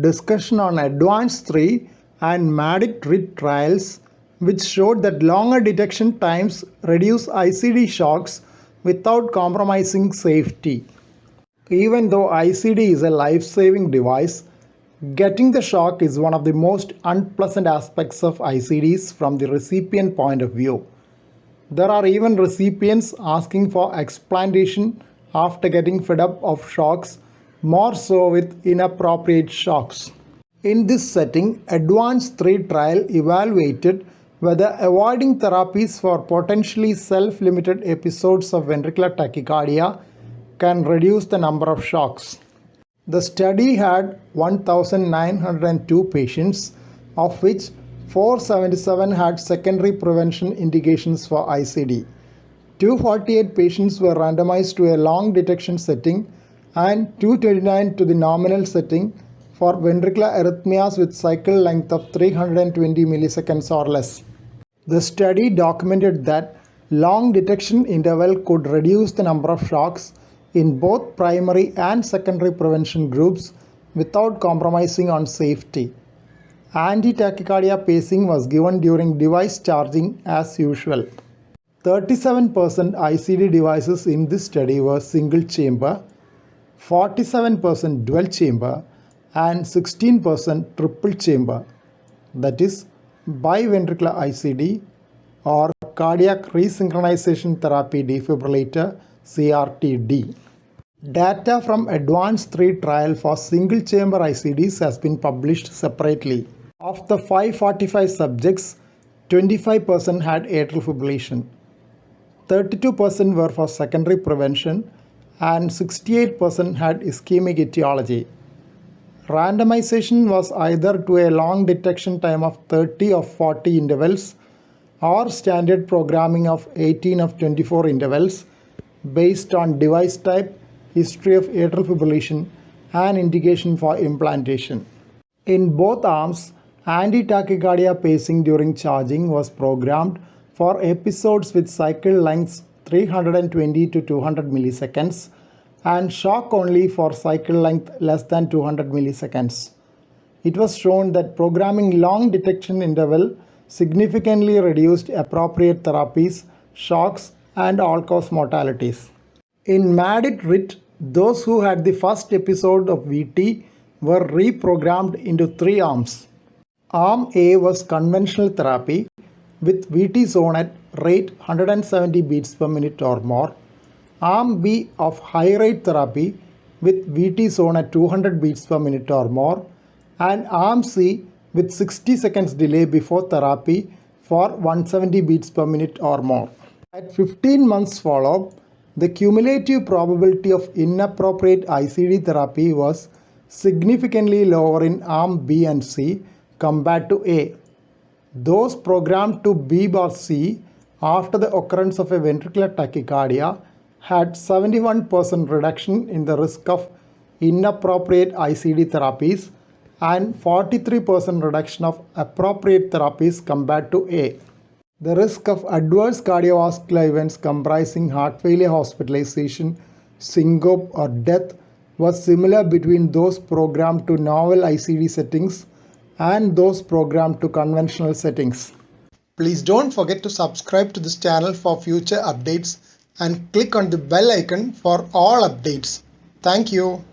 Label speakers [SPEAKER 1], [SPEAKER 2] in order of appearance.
[SPEAKER 1] discussion on ADVANCE 3 and MADIT-RIT trials, which showed that longer detection times reduce ICD shocks without compromising safety. Even though ICD is a life-saving device, getting the shock is one of the most unpleasant aspects of ICDs from the recipient point of view. There are even recipients asking for explantation after getting fed up of shocks, more so with inappropriate shocks. In this setting, ADVANCE 3 trial evaluated whether avoiding therapies for potentially self-limited episodes of ventricular tachycardia can reduce the number of shocks. The study had 1,902 patients, of which 477 had secondary prevention indications for ICD. 248 patients were randomized to a long detection setting and 229 to the nominal setting for ventricular arrhythmias with cycle length of 320 milliseconds or less. The study documented that long detection interval could reduce the number of shocks in both primary and secondary prevention groups without compromising on safety. Anti-tachycardia pacing was given during device charging as usual. 37% ICD devices in this study were single chamber, 47% dual chamber, and 16% triple chamber, that is biventricular ICD or cardiac resynchronization therapy defibrillator CRTD. Data from ADVANCE 3 trial for single chamber ICDs has been published separately. Of the 545 subjects, 25% had atrial fibrillation, 32% were for secondary prevention, and 68% had ischemic etiology. Randomization was either to a long detection time of 30 of 40 intervals or standard programming of 18 of 24 intervals based on device type, history of atrial fibrillation, and indication for implantation. In both arms, anti-tachycardia pacing during charging was programmed for episodes with cycle lengths 320 to 200 milliseconds and shock only for cycle length less than 200 milliseconds. It was shown that programming long detection interval significantly reduced appropriate therapies, shocks, and all-cause mortalities. In MADIT-RIT, those who had the first episode of VT were reprogrammed into 3 arms. Arm A was conventional therapy with VT zone at rate 170 beats per minute or more. Arm B of high rate therapy with VT zone at 200 beats per minute or more, and Arm C with 60 seconds delay before therapy for 170 beats per minute or more. At 15 months follow-up, the cumulative probability of inappropriate ICD therapy was significantly lower in Arm B and C compared to A. Those programmed to B or C after the occurrence of a ventricular tachycardia had 71% reduction in the risk of inappropriate ICD therapies and 43% reduction of appropriate therapies compared to A. The risk of adverse cardiovascular events comprising heart failure hospitalization, syncope, or death was similar between those programmed to novel ICD settings and those programmed to conventional settings. Please don't forget to subscribe to this channel for future updates and click on the bell icon for all updates. Thank you.